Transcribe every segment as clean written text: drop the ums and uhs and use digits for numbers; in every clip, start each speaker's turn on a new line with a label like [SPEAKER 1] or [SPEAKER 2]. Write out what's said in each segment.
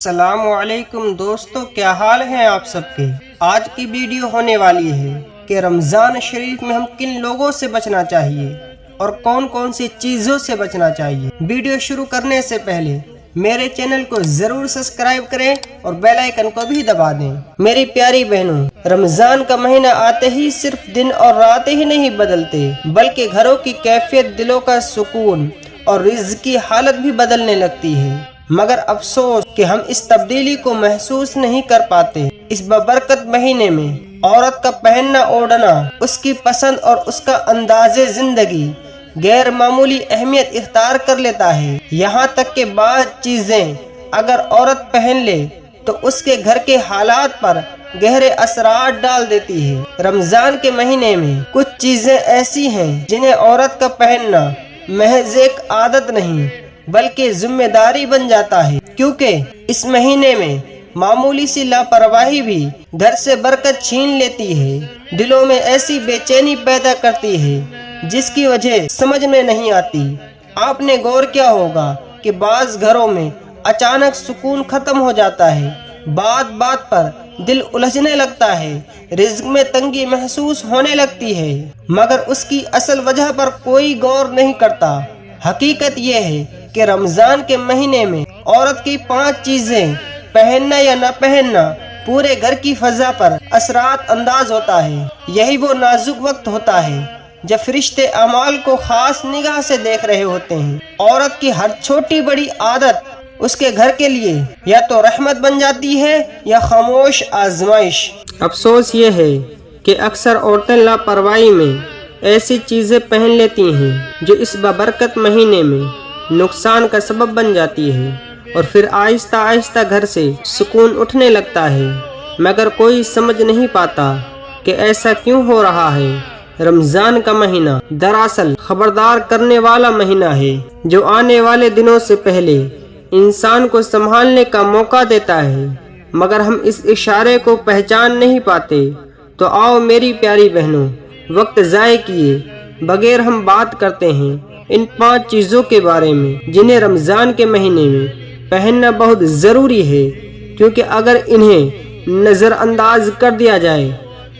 [SPEAKER 1] السلام علیکم دوستو، کیا حال ہیں آپ سب کے؟ آج کی ویڈیو ہونے والی ہے کہ رمضان شریف میں ہم کن لوگوں سے بچنا چاہیے اور کون کون سی چیزوں سے بچنا چاہیے۔ ویڈیو شروع کرنے سے پہلے میرے چینل کو ضرور سبسکرائب کریں اور بیل آئیکن کو بھی دبا دیں۔ میری پیاری بہنوں، رمضان کا مہینہ آتے ہی صرف دن اور راتیں ہی نہیں بدلتے، بلکہ گھروں کی کیفیت، دلوں کا سکون اور رزق کی حالت بھی بدلنے لگتی ہے۔ مگر افسوس کہ ہم اس تبدیلی کو محسوس نہیں کر پاتے۔ اس بابرکت مہینے میں عورت کا پہننا اوڑھنا، اس کی پسند اور اس کا انداز زندگی غیر معمولی اہمیت اختیار کر لیتا ہے۔ یہاں تک کہ بعض چیزیں اگر عورت پہن لے تو اس کے گھر کے حالات پر گہرے اثرات ڈال دیتی ہے۔ رمضان کے مہینے میں کچھ چیزیں ایسی ہیں جنہیں عورت کا پہننا محض ایک عادت نہیں بلکہ ذمہ داری بن جاتا ہے، کیونکہ اس مہینے میں معمولی سی لاپرواہی بھی گھر سے برکت چھین لیتی ہے، دلوں میں ایسی بے چینی پیدا کرتی ہے جس کی وجہ سمجھ میں نہیں آتی۔ آپ نے غور کیا ہوگا کہ بعض گھروں میں اچانک سکون ختم ہو جاتا ہے، بات بات پر دل الجھنے لگتا ہے، رزق میں تنگی محسوس ہونے لگتی ہے، مگر اس کی اصل وجہ پر کوئی غور نہیں کرتا۔ حقیقت یہ ہے کہ رمضان کے مہینے میں عورت کی 5 چیزیں پہننا یا نہ پہننا پورے گھر کی فضا پر اثرات انداز ہوتا ہے۔ یہی وہ نازک وقت ہوتا ہے جب فرشتے اعمال کو خاص نگاہ سے دیکھ رہے ہوتے ہیں۔ عورت کی ہر چھوٹی بڑی عادت اس کے گھر کے لیے یا تو رحمت بن جاتی ہے یا خاموش آزمائش۔ افسوس یہ ہے کہ اکثر عورتیں لاپرواہی میں ایسی چیزیں پہن لیتی ہیں جو اس بابرکت مہینے میں نقصان کا سبب بن جاتی ہے، اور پھر آہستہ آہستہ گھر سے سکون اٹھنے لگتا ہے، مگر کوئی سمجھ نہیں پاتا کہ ایسا کیوں ہو رہا ہے۔ رمضان کا مہینہ دراصل خبردار کرنے والا مہینہ ہے جو آنے والے دنوں سے پہلے انسان کو سنبھالنے کا موقع دیتا ہے، مگر ہم اس اشارے کو پہچان نہیں پاتے۔ تو آؤ میری پیاری بہنوں، وقت ضائع کیے بغیر ہم بات کرتے ہیں ان 5 چیزوں کے بارے میں جنہیں رمضان کے مہینے میں پہننا بہت ضروری ہے، کیونکہ اگر انہیں نظر انداز کر دیا جائے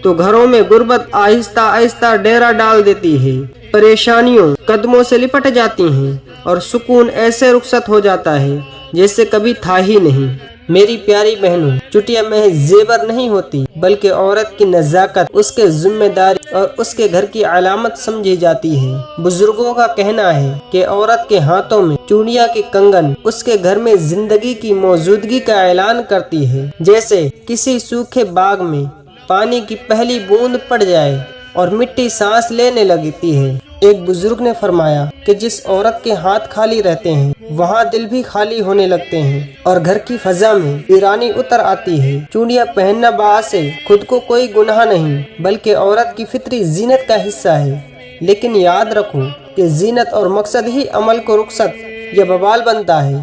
[SPEAKER 1] تو گھروں میں غربت آہستہ آہستہ ڈیرا ڈال دیتی ہے، پریشانیوں قدموں سے لپٹ جاتی ہیں اور سکون ایسے رخصت ہو جاتا ہے جیسے کبھی تھا ہی نہیں۔ میری پیاری بہنوں، چٹیاں محض زیور نہیں ہوتی بلکہ عورت کی نزاکت، اس کے ذمہ داری اور اس کے گھر کی علامت سمجھی جاتی ہے۔ بزرگوں کا کہنا ہے کہ عورت کے ہاتھوں میں چوڑیاں کی کنگن اس کے گھر میں زندگی کی موجودگی کا اعلان کرتی ہے، جیسے کسی سوکھے باغ میں پانی کی پہلی بوند پڑ جائے اور مٹی سانس لینے لگتی ہے۔ ایک بزرگ نے فرمایا کہ جس عورت کے ہاتھ خالی رہتے ہیں وہاں دل بھی خالی ہونے لگتے ہیں اور گھر کی فضا میں ویرانی اتر آتی ہے۔ چوڑیاں پہننا باعث خود کو کوئی گناہ نہیں بلکہ عورت کی فطری زینت کا حصہ ہے، لیکن یاد رکھو کہ زینت اور مقصد ہی عمل کو رخصت یا ببال بنتا ہے۔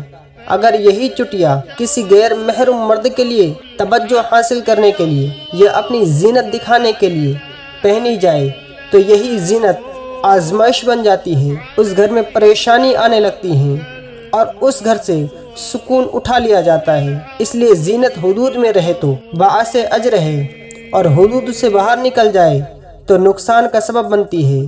[SPEAKER 1] اگر یہی چٹیا کسی غیر محرم مرد کے لیے توجہ حاصل کرنے کے لیے یا اپنی زینت دکھانے کے لیے پہنی جائے تو یہی زینت آزمائش بن جاتی ہے، اس گھر میں پریشانی آنے لگتی ہے اور اس گھر سے سکون اٹھا لیا جاتا ہے۔ اس لیے زینت حدود میں رہے تو باعث اجر ہے، اور حدود سے باہر نکل جائے تو نقصان کا سبب بنتی ہے۔